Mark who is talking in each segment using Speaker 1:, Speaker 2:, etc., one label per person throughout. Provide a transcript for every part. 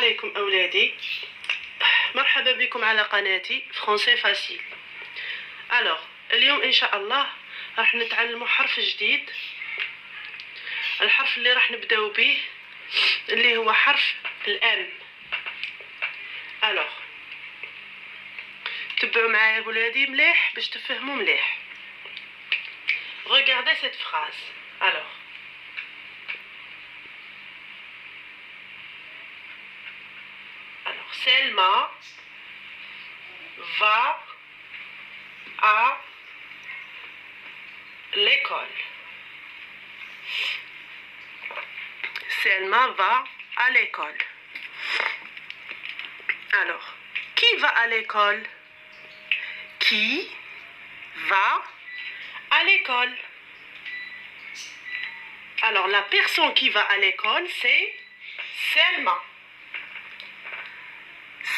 Speaker 1: عليكم أولادي، مرحبا بكم على قناتي فرونسي فاسيل. اليوم إن شاء الله راح نتعلموا حرف جديد. الحرف اللي راح نبداو به اللي هو حرف الام. تبعوا معايا ولادي مليح باش تفهموا مليح. Regardez cette phrase. Selma va à l'école. Selma va à l'école. Alors, qui va à l'école? Qui va à l'école? Alors, la personne qui va à l'école, c'est Selma.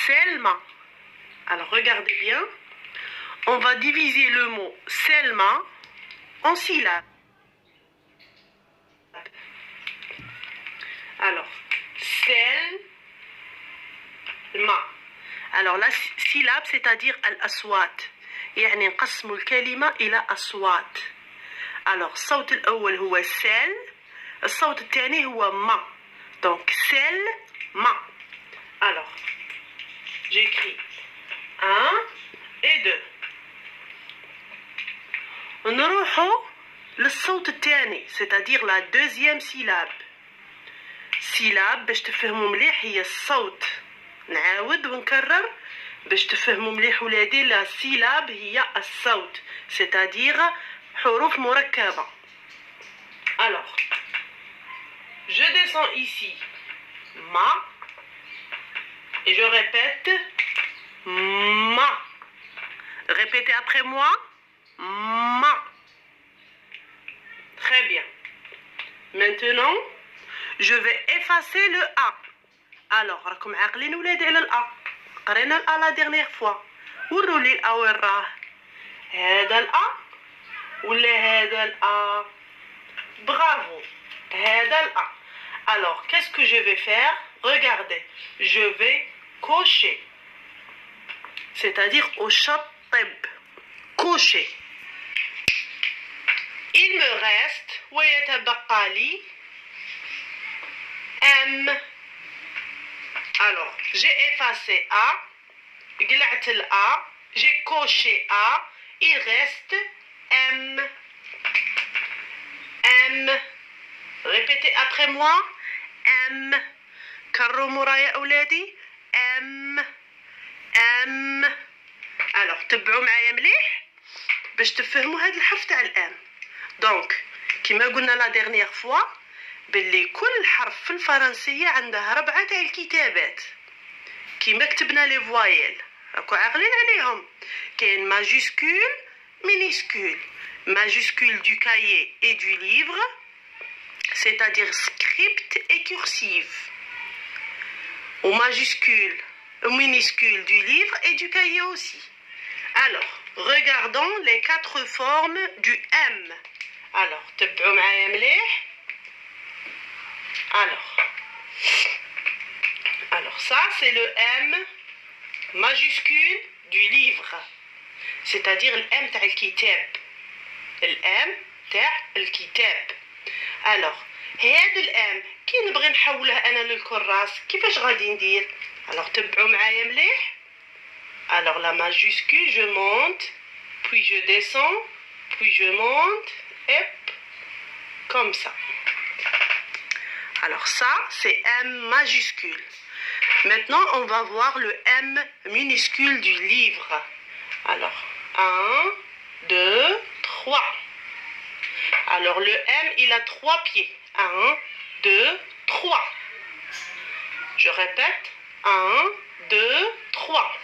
Speaker 1: Selma. Alors, regardez bien. On va diviser le mot Selma en syllabes. Alors, Selma. Alors, la syllabe, c'est-à-dire al-aswat. يعني نقسموا الكلمة إلى أصوات. Alors, الصوت الأول هو سل، الصوت الثاني هو ما. Donc, Selma. Alors, j'écris 1 et 2. نروحوا للصوت الثاني c'est-à-dire la deuxième syllabe. syllabe باش تفهموا مليح هي الصوت. نعاود ونكرر باش تفهموا مليح ولادي. لا syllabe هي الصوت c'est-à-dire حروف مركبة. Alors, je descends ici ma et je répète ma. Répétez après moi. Ma. Très bien. Maintenant, je vais effacer le A. Alors, راكم عاقلين ولادي على الأ. قرينا الأ la dernière fois. وروا لي الأ وين راه. هذا الأ ولا هذا الأ. Bravo. هذا الأ. Alors, qu'est-ce que je vais faire? Regardez. Je vais cocher. C'est-à-dire au شطب. Cocher. Il me reste ويتبقى لي M. Alors, j'ai effacé A, قلعت ال A, j'ai coché A, il reste M. M. Répétez après moi. M. كرروا مورايا أولادي. M. M. Alors, تبعوا معايا مليح باش تفهموا هذا الحرف تاع الام. دونك كما قلنا لا ديرنيير فوا باللي كل حرف في الفرنسيه عنده 4 تاع الكتابات كما كتبنا لي فوايل. راكو عاقلين عليهم. كاين ماجيسكول مينيسكول. ماجيسكول du cahier et du livre c'est-à-dire script et cursive. Ou majuscule minuscule du livre et du cahier aussi. Alors, regardons les 4 formes du M. Alors, تبعوا معايا مليح. Alors ça c'est le M majuscule du livre. C'est-à-dire le M تاع الكتاب. le M تاع الكتاب. Alors, هذا الام كي نبغي نحوله انا للكراس كيفاش غادي ندير؟ alors تبعوا معايا مليح. alors la majuscule je monte puis je descends puis je monte et comme ça. alors ça c'est M majuscule. maintenant on va voir le M minuscule du livre. alors 1 2 3. alors le M il a 3 pieds. 1 2 3. je répète 1 2 3.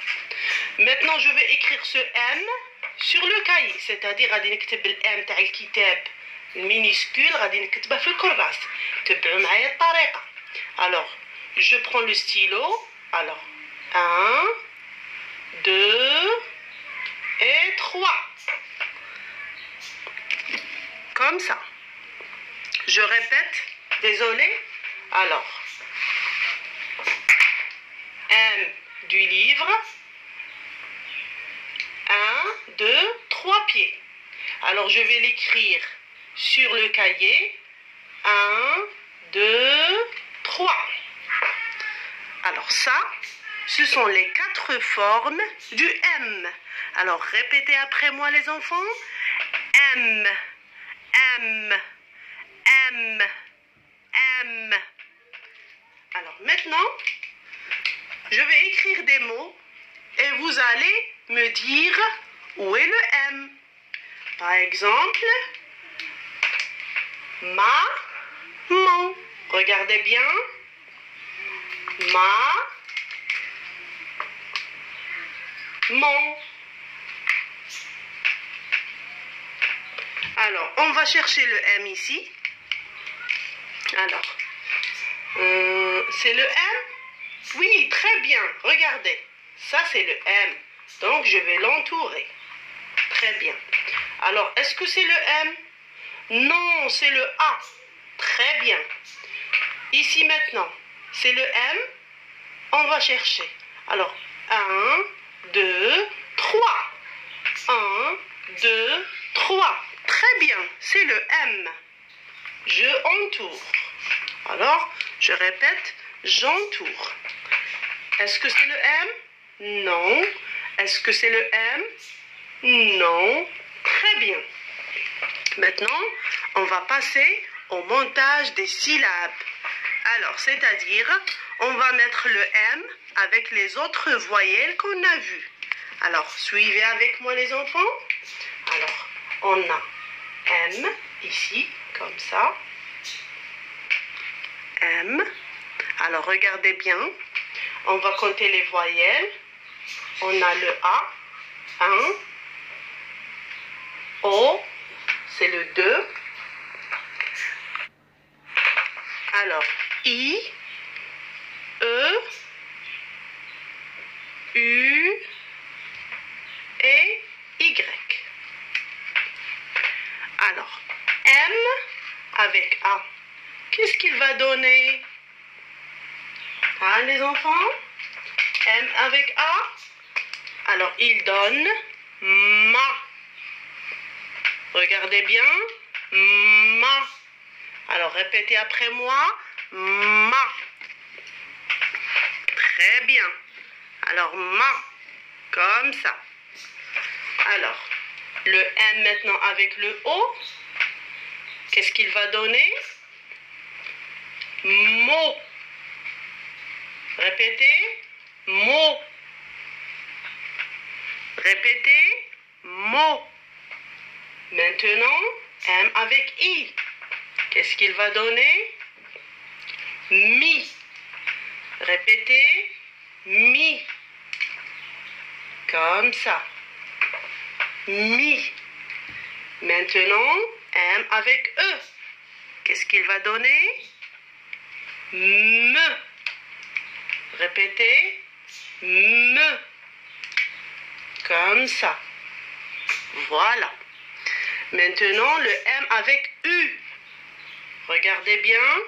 Speaker 1: maintenant je vais écrire ce M sur le cahier c'est-à-dire غادي نكتب الام تاع الكتاب المينيسكول غادي نكتبه في الكراس. تبعوا معايا الطريقه. alors je prends le stylo. alors 1 2 et 3 comme ça. je répète. désolé. alors du livre. 1, 2, 3 pieds. Alors, je vais l'écrire sur le cahier. 1, 2, 3. Alors ça, ce sont les 4 formes du M. Alors, répétez après moi les enfants. M, M, M, M. Alors maintenant, je vais écrire des mots et vous allez me dire où est le M. Par exemple, maman. Regardez bien. Maman. Alors, on va chercher le M ici. Alors, c'est le M? Oui, très bien. Regardez. Ça, c'est le M. Donc, je vais l'entourer. Très bien. Alors, est-ce que c'est le M? Non, c'est le A. Très bien. Ici, maintenant, c'est le M. On va chercher. Alors, 1, 2, 3. 1, 2, 3. Très bien, c'est le M. Je entoure. Alors, je répète, j'entoure. Est-ce que c'est le M? Non. Est-ce que c'est le M? Non. Très bien. Maintenant, on va passer au montage des syllabes. Alors, c'est-à-dire, on va mettre le M avec les autres voyelles qu'on a vues. Alors, suivez avec moi les enfants. Alors, on a M ici, comme ça. M. Alors, regardez bien. On va compter les voyelles. On a le A, 1. O, c'est le 2. Alors, I, E, U et Y. Alors, M avec A, qu'est-ce qu'il va donner? Hein, les enfants? M avec A. Alors, il donne ma. Regardez bien. Ma. Alors, répétez après moi. Ma. Très bien. Alors, ma. Comme ça. Alors, le M maintenant avec le O. Qu'est-ce qu'il va donner? Mot. Répétez. Mot. Répétez. Mot. Maintenant, M avec I. Qu'est-ce qu'il va donner? Mi. Répétez. Mi. Comme ça. Mi. Maintenant, M avec E. Qu'est-ce qu'il va donner? Me. Répétez. Me. Comme ça. Voilà. Maintenant, le M avec U. Regardez bien.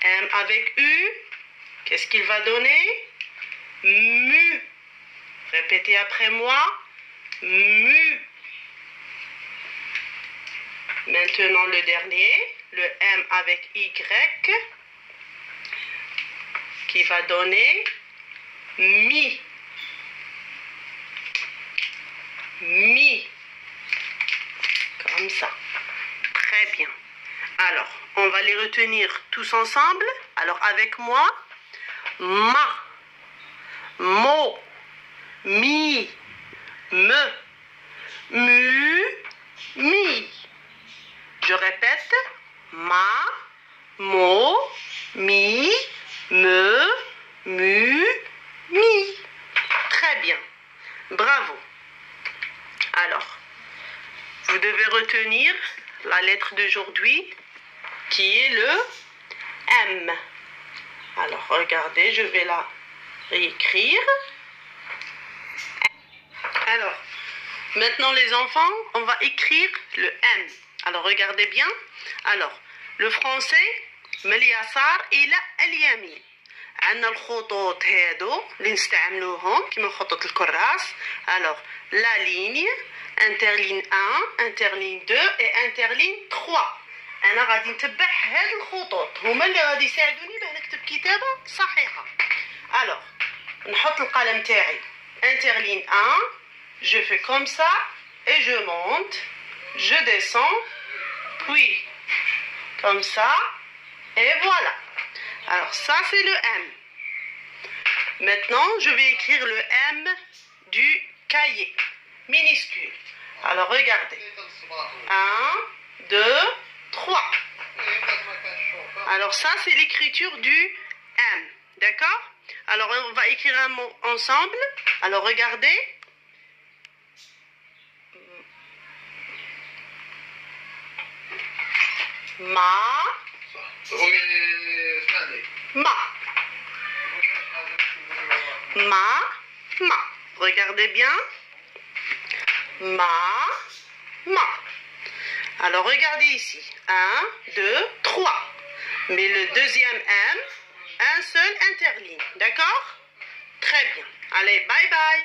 Speaker 1: M avec U. Qu'est-ce qu'il va donner? Mu. Répétez après moi. Mu. Maintenant, le dernier. Le M avec Y. Qui va donner mi. Mi. Comme ça. Très bien. Alors, on va les retenir tous ensemble. Alors, avec moi. Ma. Mo. Mi. Me. Mu. Mi. Je répète. Ma. Mo. Mi. Me. Mu. Mi. Très bien. Bravo. Alors, vous devez retenir la lettre d'aujourd'hui qui est le M. Alors, regardez, je vais la réécrire. Alors, maintenant les enfants, on va écrire le M. Alors, regardez bien. Alors, le français, من اليسار إلى اليمين. عندنا الخطوط هادو اللي نستعملوهم كيما خطوط الكراس. الوغ لا ليني انترلين 1 انترلين 2 اي انترلين 3. انا غادي نتبع هاد الخطوط هما اللي غادي يساعدوني باه نكتب كتابه صحيحه. الوغ نحط القلم تاعي interligne 1, je fais comme ça et je monte, je descends, puis comme ça et voilà. Alors ça c'est le M. Maintenant je vais écrire le M du cahier minuscule. Alors regardez, 1, 2, 3. Alors ça c'est l'écriture du M, d'accord? Alors on va écrire un mot ensemble. Alors regardez. Ma. Regardez bien. Ma. Alors regardez ici. 1, 2, 3. Mais le deuxième M, un seul interligne. D'accord? Très bien. Allez, bye bye.